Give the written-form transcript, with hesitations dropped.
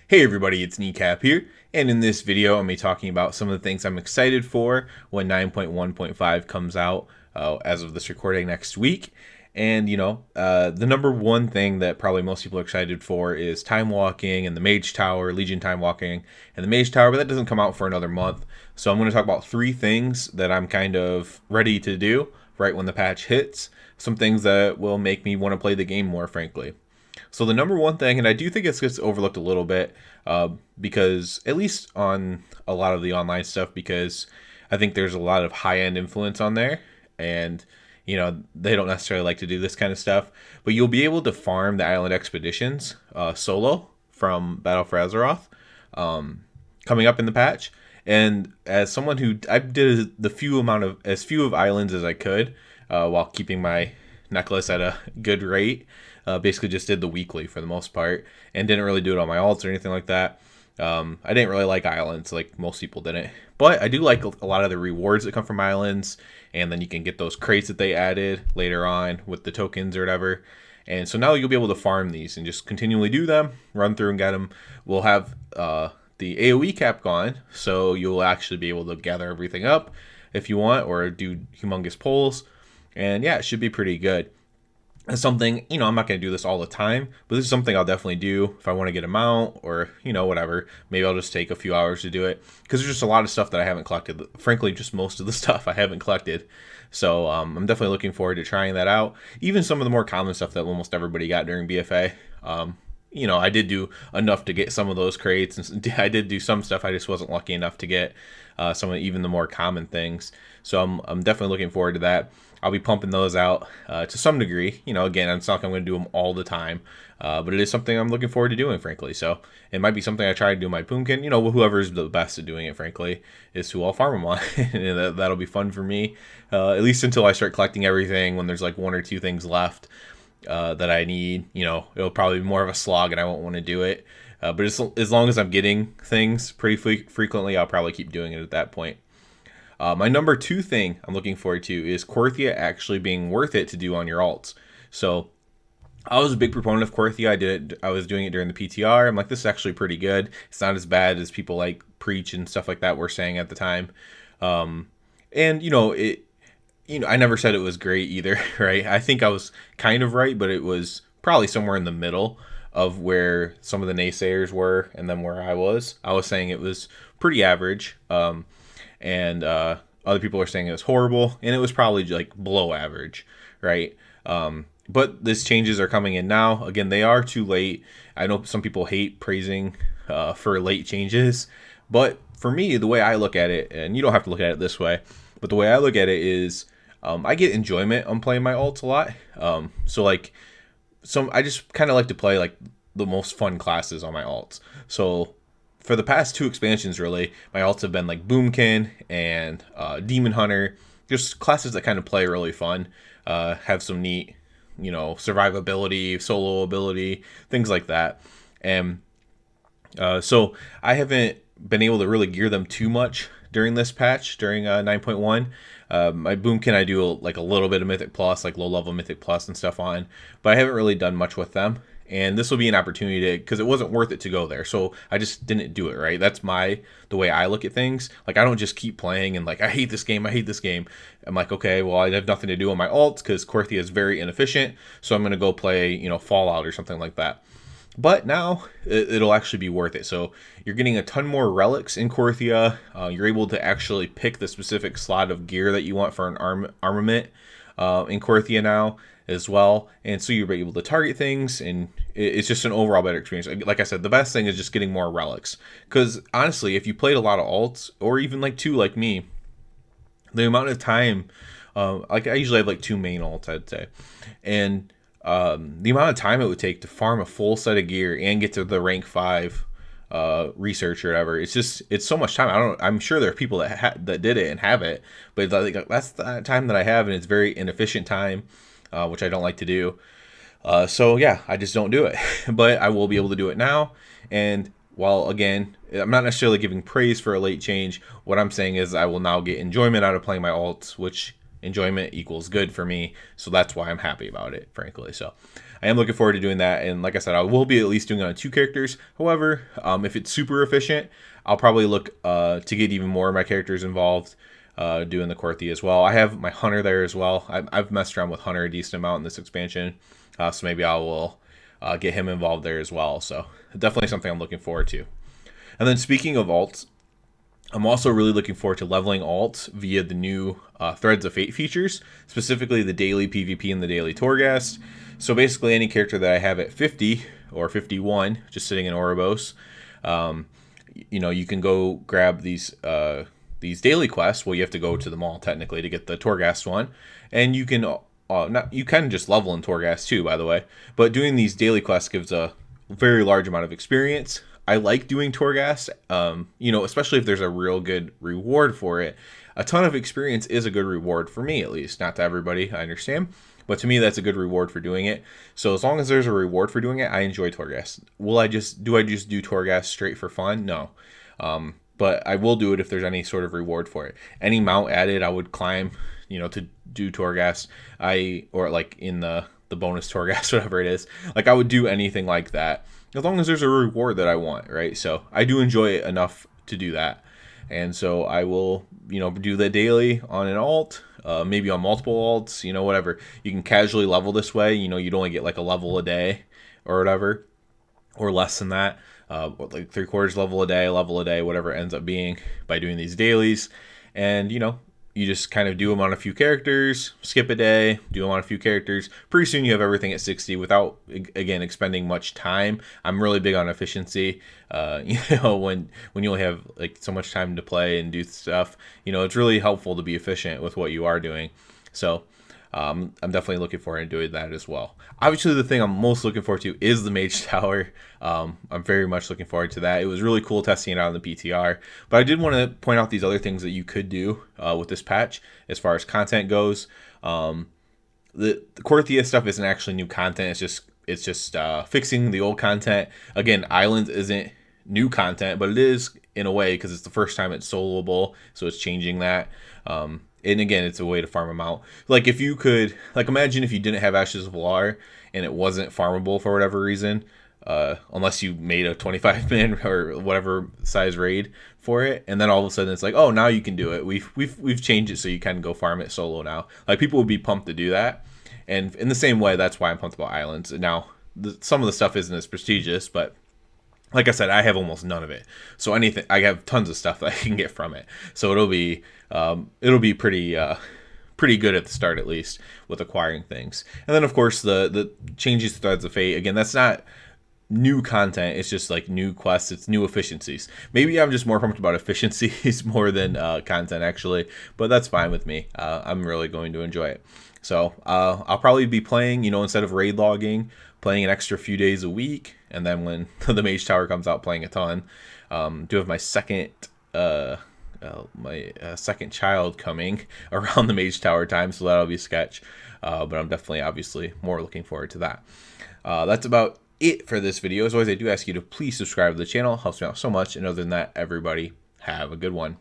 Hey everybody, it's Kneecap here, and in this video I'm going to be talking about some of the things I'm excited for when 9.1.5 comes out as of this recording next week. And the number one thing that probably most people are excited for is Time Walking and the Mage Tower, Legion Time Walking and the Mage Tower, but that doesn't come out for another month. So I'm going to talk about three things that I'm kind of ready to do right when the patch hits, some things that will make me want to play the game more, frankly. So the number one thing, and I do think it gets overlooked a little bit, because at least on a lot of the online stuff, because I think there's a lot of high end influence on there, and they don't necessarily like to do this kind of stuff. But you'll be able to farm the island expeditions solo from Battle for Azeroth, coming up in the patch. And as someone who I did as few of islands as I could, while keeping my necklace at a good rate. Basically just did the weekly for the most part and didn't really do it on my alts or anything like that. I didn't really like islands like most people didn't. But I do like a lot of the rewards that come from islands, and then you can get those crates that they added later on with the tokens or whatever. And so now you'll be able to farm these and just continually do them, run through and get them. We'll have the AoE cap gone, so you'll actually be able to gather everything up if you want or do humongous pulls. And yeah, it should be pretty good. It's something, I'm not going to do this all the time, but this is something I'll definitely do if I want to get a mount or, whatever. Maybe I'll just take a few hours to do it because there's just a lot of stuff that I haven't collected. Frankly, just most of the stuff I haven't collected. So I'm definitely looking forward to trying that out. Even some of the more common stuff that almost everybody got during BFA. I did do enough to get some of those crates, and I did do some stuff. I just wasn't lucky enough to get some of even the more common things. So I'm definitely looking forward to that. I'll be pumping those out to some degree. Again, it's not like I'm going to do them all the time, but it is something I'm looking forward to doing, frankly. So it might be something I try to do my Boomkin. Whoever's the best at doing it, frankly, is who I'll farm them on. And that'll be fun for me, at least until I start collecting everything when there's like one or two things left that I need. It'll probably be more of a slog and I won't want to do it. But as long as I'm getting things pretty frequently, I'll probably keep doing it at that point. My number two thing I'm looking forward to is Korthia actually being worth it to do on your alts. So I was a big proponent of Korthia. I was doing it during the PTR. I'm like, this is actually pretty good. It's not as bad as people like preach and stuff like that were saying at the time. I never said it was great either, right? I think I was kind of right, but it was probably somewhere in the middle of where some of the naysayers were and then where I was. I was saying it was pretty average. And other people are saying it was horrible, and it was probably like below average, right? But these changes are coming in now. Again, they are too late. I know some people hate praising for late changes, but for me, the way I look at it, and you don't have to look at it this way, but the way I look at it is I get enjoyment on playing my alts a lot. I just kind of like to play like the most fun classes on my alts. So for the past two expansions, really, my alts have been like Boomkin and Demon Hunter, just classes that kind of play really fun, have some neat, survivability, solo ability, things like that. And so I haven't been able to really gear them too much during this patch, during 9.1. My Boomkin I do like a little bit of Mythic Plus, like low level Mythic Plus and stuff on, but I haven't really done much with them. And this will be an opportunity to, because it wasn't worth it to go there, so I just didn't do it, right? That's the way I look at things. Like, I don't just keep playing and like, I hate this game. I'm like, okay, well, I have nothing to do on my alts because Korthia is very inefficient, so I'm going to go play, Fallout or something like that. But now it'll actually be worth it. So you're getting a ton more relics in Korthia. You're able to actually pick the specific slot of gear that you want for an armament in Korthia now as well. And so you're able to target things, and it's just an overall better experience. Like I said, the best thing is just getting more relics. Because honestly, if you played a lot of alts, or even like two like me, the amount of time, like I usually have like two main alts, I'd say. And the amount of time it would take to farm a full set of gear and get to the rank 5 research or whatever, it's so much time. I'm sure there are people that did it and have it, but that's the time that I have, and it's very inefficient time, which I don't like to do. So yeah, I just don't do it. But I will be able to do it now. And while again, I'm not necessarily giving praise for a late change, what I'm saying is I will now get enjoyment out of playing my alts, which enjoyment equals good for me. So that's why I'm happy about it, frankly. So I am looking forward to doing that. And like I said, I will be at least doing it on 2 characters. However, if it's super efficient, I'll probably look to get even more of my characters involved, doing the Korthia as well. I have my Hunter there as well. I've messed around with Hunter a decent amount in this expansion. So maybe I will get him involved there as well. So definitely something I'm looking forward to. And then speaking of alts, I'm also really looking forward to leveling alts via the new Threads of Fate features, specifically the daily PvP and the daily Torghast. So basically any character that I have at 50 or 51, just sitting in Ouroboros, you can go grab these daily quests. Well, you have to go to the mall technically to get the Torghast one, and you can you can just level in Torghast too, by the way. But doing these daily quests gives a very large amount of experience. I like doing Torghast, especially if there's a real good reward for it. A ton of experience is a good reward for me, at least. Not to everybody, I understand. But to me, that's a good reward for doing it. So as long as there's a reward for doing it, I enjoy Torghast. Do I just do Torghast straight for fun? No. But I will do it if there's any sort of reward for it. Any mount added, I would climb, to do Torghast. Or like in the bonus Torghast, whatever it is. Like I would do anything like that, as long as there's a reward that I want, right? So I do enjoy it enough to do that. And so I will, do that daily on an alt, maybe on multiple alts, whatever. You can casually level this way. You'd only get like a level a day or whatever, or less than that. Like 3/4 level a day, whatever it ends up being by doing these dailies. And, you just kind of do them on a few characters, skip a day, do them on a few characters. Pretty soon you have everything at 60 without, again, expending much time. I'm really big on efficiency. When you only have like so much time to play and do stuff, it's really helpful to be efficient with what you are doing. So I'm definitely looking forward to doing that as well. Obviously, the thing I'm most looking forward to is the Mage Tower. I'm very much looking forward to that. It was really cool testing it out on the PTR. But I did want to point out these other things that you could do with this patch as far as content goes. The Korthia stuff isn't actually new content. It's just fixing the old content. Again, Islands isn't new content, but it is in a way because it's the first time it's soloable, so it's changing that. And again, it's a way to farm them out. Like if you could, imagine if you didn't have Ashes of Valar and it wasn't farmable for whatever reason, unless you made a 25-man or whatever size raid for it, and then all of a sudden it's like, oh, now you can do it. We've changed it so you can go farm it solo now. Like people would be pumped to do that, and in the same way, that's why I'm pumped about Islands. Now, some of the stuff isn't as prestigious, but like I said, I have almost none of it. So I have tons of stuff that I can get from it. So it'll be pretty good at the start, at least, with acquiring things. And then of course the changes to Threads of Fate. Again, that's not new content. It's just like new quests. It's new efficiencies. Maybe I'm just more pumped about efficiencies more than content actually, but that's fine with me. I'm really going to enjoy it. So I'll probably be playing, instead of raid logging, playing an extra few days a week, and then when the Mage Tower comes out, playing a ton. Do have my second second child coming around the Mage Tower time, so that'll be sketch. But I'm definitely, obviously, more looking forward to that. That's about it for this video. As always, I do ask you to please subscribe to the channel. It helps me out so much. And other than that, everybody have a good one.